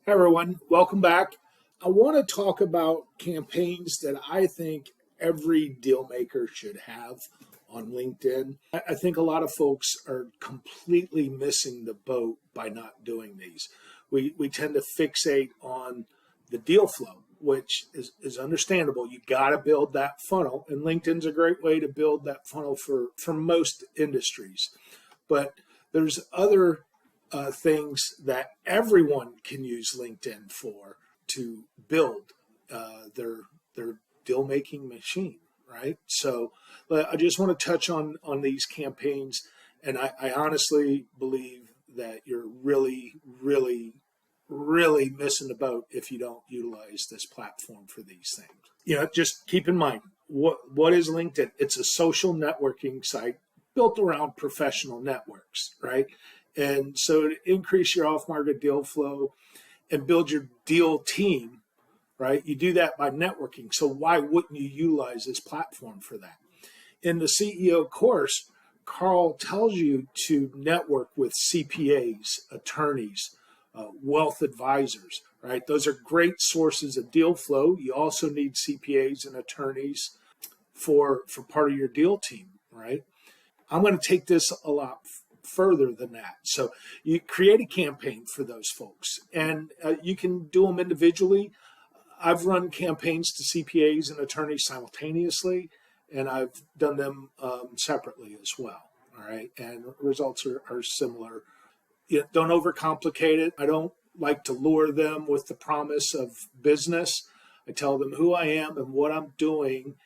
Hey everyone, welcome back. I want to talk about campaigns that I think every deal maker should have on LinkedIn. I think a lot of folks are completely missing the boat by not doing these. We tend to fixate on the deal flow, which is understandable. You got to build that funnel, and LinkedIn's a great way to build that funnel for most industries. But there's other things that everyone can use LinkedIn for to build their deal making machine, right? So I just want to touch on these campaigns, and I honestly believe that you're really, really, really missing the boat if you don't utilize this platform for these things. Just keep in mind what is LinkedIn? It's a social networking site built around professional networks, right? And so to increase your off-market deal flow and build your deal team, right, you do that by networking. So why wouldn't you utilize this platform for that? In the CEO course, Carl tells you to network with CPAs, attorneys, wealth advisors, right? Those are great sources of deal flow. You also need CPAs and attorneys for part of your deal team, right? I'm going to take this a lot further than that. So you create a campaign for those folks, and you can do them individually. I've run campaigns to CPAs and attorneys simultaneously, and I've done them separately as well. All right, and results are similar. Don't overcomplicate it. I don't like to lure them with the promise of business. I tell them who I am and what I'm doing,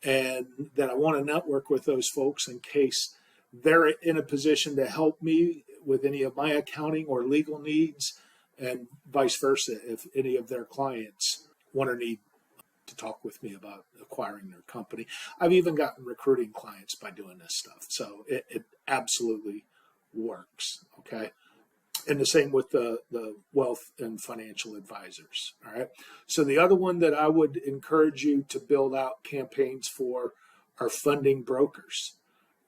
and that I want to network with those folks in case they're in a position to help me with any of my accounting or legal needs, and vice versa if any of their clients want or need to talk with me about acquiring their company. I've even gotten recruiting clients by doing this stuff. So it absolutely works, okay? And the same with the wealth and financial advisors, all right? So the other one that I would encourage you to build out campaigns for are funding brokers,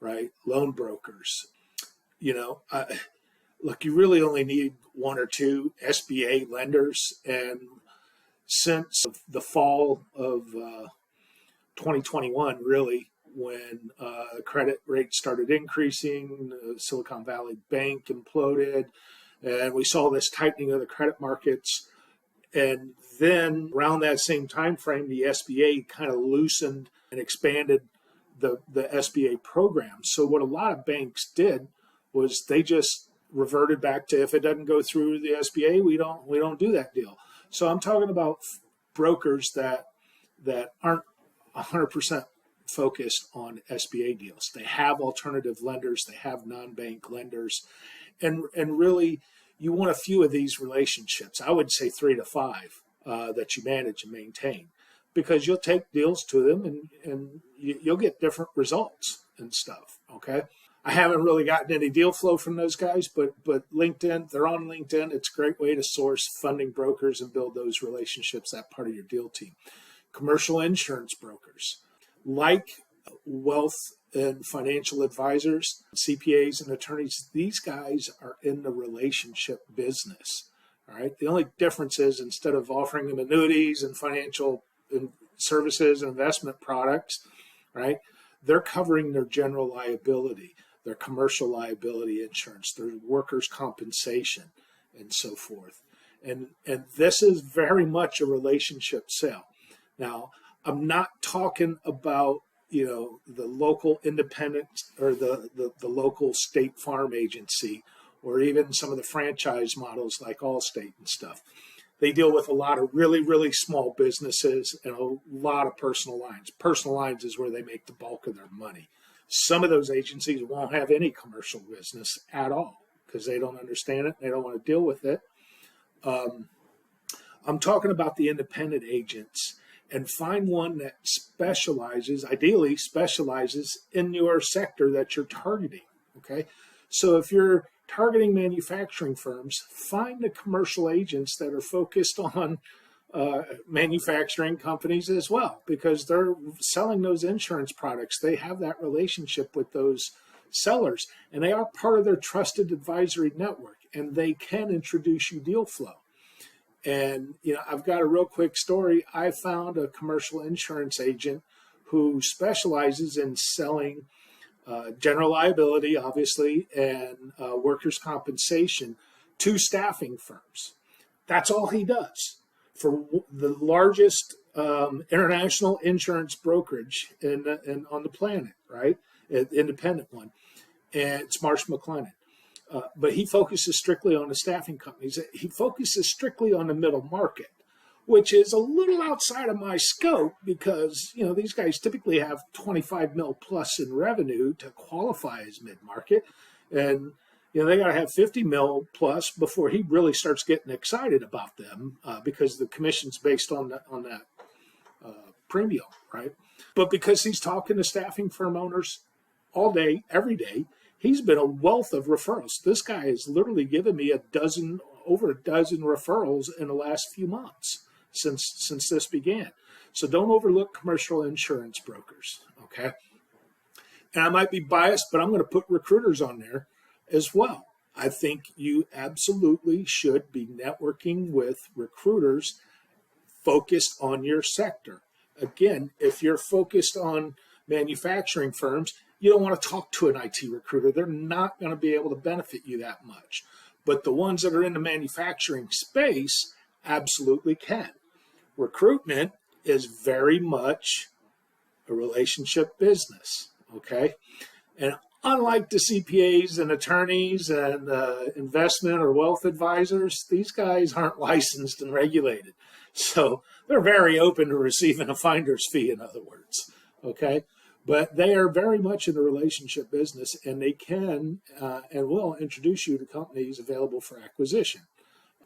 right? Loan brokers. Look, you really only need one or two SBA lenders. And since the fall of 2021, really, when credit rates started increasing, Silicon Valley Bank imploded, and we saw this tightening of the credit markets. And then around that same time frame, the SBA kind of loosened and expanded the SBA program. So what a lot of banks did was they just reverted back to, if it doesn't go through the SBA, we don't do that deal. So I'm talking about brokers that aren't 100% focused on SBA deals. They have alternative lenders, they have non-bank lenders, and really you want a few of these relationships. I would say 3 to 5 that you manage and maintain, because you'll take deals to them and you'll get different results and stuff, okay? I haven't really gotten any deal flow from those guys, but LinkedIn, they're on LinkedIn. It's a great way to source funding brokers and build those relationships, that part of your deal team. Commercial insurance brokers, like wealth and financial advisors, CPAs and attorneys, these guys are in the relationship business, all right? The only difference is, instead of offering them annuities and financial services and investment products, right, they're covering their general liability, their commercial liability insurance, their workers' compensation, and so forth. And this is very much a relationship sale. Now, I'm not talking about the local independent or the local state farm agency, or even some of the franchise models like Allstate and stuff. They deal with a lot of really, really small businesses and a lot of personal lines. Personal lines is where they make the bulk of their money. Some of those agencies won't have any commercial business at all because they don't understand it. They don't want to deal with it. I'm talking about the independent agents, and find one that ideally specializes in your sector that you're targeting, okay? So if you're targeting manufacturing firms, find the commercial agents that are focused on manufacturing companies as well, because they're selling those insurance products. They have that relationship with those sellers, and they are part of their trusted advisory network, and they can introduce you deal flow. And, I've got a real quick story. I found a commercial insurance agent who specializes in selling general liability, obviously, and workers' compensation to staffing firms. That's all he does for the largest international insurance brokerage on the planet, right? Independent one. And it's Marsh McLennan. But he focuses strictly on the staffing companies. He focuses strictly on the middle market, which is a little outside of my scope because, these guys typically have 25 mil plus in revenue to qualify as mid-market. And, they got to have 50 mil plus before he really starts getting excited about them because the commission's based on that premium, right? But because he's talking to staffing firm owners all day, every day, he's been a wealth of referrals. This guy has literally given me over a dozen referrals in the last few months since this began. So don't overlook commercial insurance brokers, okay? And I might be biased, but I'm going to put recruiters on there as well. I think you absolutely should be networking with recruiters focused on your sector. Again, if you're focused on manufacturing firms, you don't want to talk to an IT recruiter. They're not going to be able to benefit you that much. But the ones that are in the manufacturing space absolutely can. Recruitment is very much a relationship business, okay? And unlike the CPAs and attorneys and investment or wealth advisors, these guys aren't licensed and regulated. So they're very open to receiving a finder's fee, in other words, okay? But they are very much in the relationship business, and they can and will introduce you to companies available for acquisition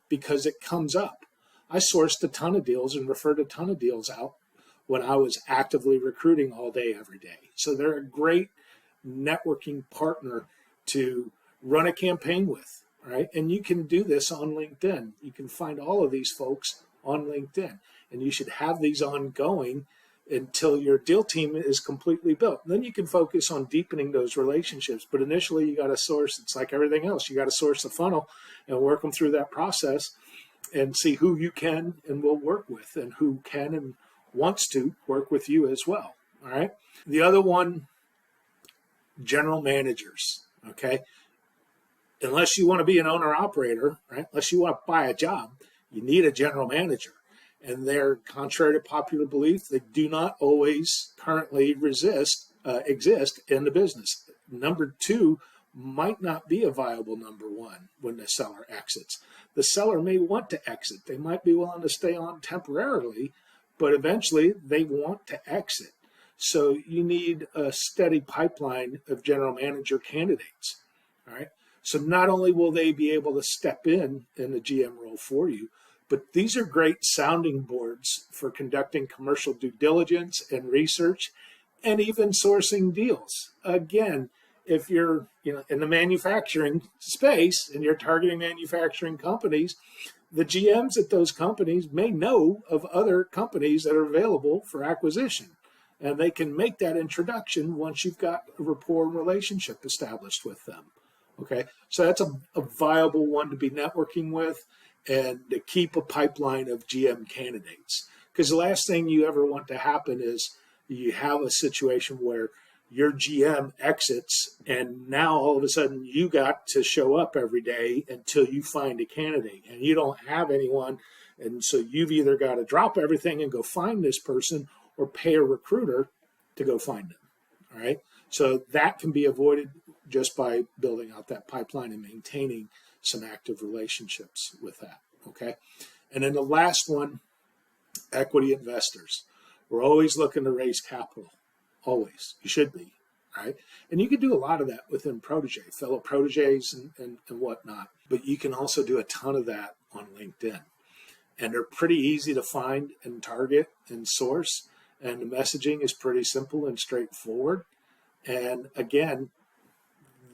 because it comes up. I sourced a ton of deals and referred a ton of deals out when I was actively recruiting all day, every day. So they're a great networking partner to run a campaign with, right? And you can do this on LinkedIn. You can find all of these folks on LinkedIn, and you should have these ongoing until your deal team is completely built. And then you can focus on deepening those relationships. But initially, you got to source. It's like everything else. You got to source the funnel and work them through that process and see who you can and will work with and who can and wants to work with you as well. All right. The other one, general managers. Okay. Unless you want to be an owner operator, right? Unless you want to buy a job, you need a general manager. And they're, contrary to popular belief, they do not always currently exist in the business. Number two might not be a viable number one when the seller exits. The seller may want to exit. They might be willing to stay on temporarily, but eventually they want to exit. So you need a steady pipeline of general manager candidates. All right. So not only will they be able to step in the GM role for you, but these are great sounding boards for conducting commercial due diligence and research and even sourcing deals. Again, if you're in the manufacturing space and you're targeting manufacturing companies, the GMs at those companies may know of other companies that are available for acquisition. And they can make that introduction once you've got a rapport and relationship established with them. Okay, so that's a viable one to be networking with and to keep a pipeline of GM candidates. Because the last thing you ever want to happen is you have a situation where your GM exits and now all of a sudden you got to show up every day until you find a candidate and you don't have anyone. And so you've either got to drop everything and go find this person or pay a recruiter to go find them. All right. So that can be avoided just by building out that pipeline and maintaining some active relationships with that. Okay. And then the last one, equity investors. We're always looking to raise capital. Always. You should be. Right. And you can do a lot of that within fellow proteges and whatnot. But you can also do a ton of that on LinkedIn. And they're pretty easy to find and target and source. And the messaging is pretty simple and straightforward. And again,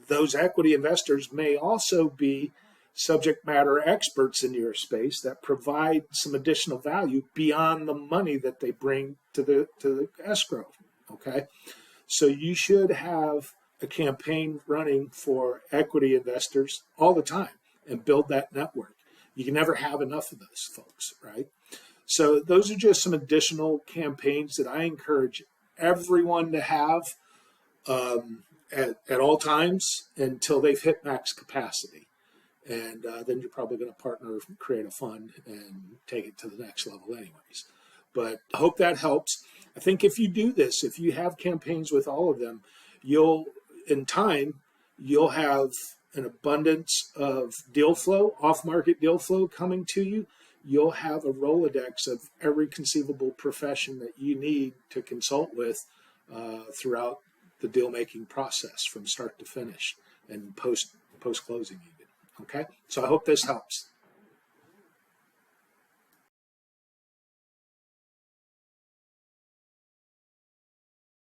those equity investors may also be subject matter experts in your space that provide some additional value beyond the money that they bring to the escrow. Okay, so you should have a campaign running for equity investors all the time and build that network. You can never have enough of those folks, right? So those are just some additional campaigns that I encourage everyone to have at all times until they've hit max capacity. And then you're probably going to partner, create a fund, and take it to the next level anyways. But I hope that helps. I think if you do this, if you have campaigns with all of them, in time, you'll have an abundance of deal flow, off-market deal flow coming to you. You'll have a Rolodex of every conceivable profession that you need to consult with throughout the deal-making process from start to finish and post-closing even. Okay, so I hope this helps.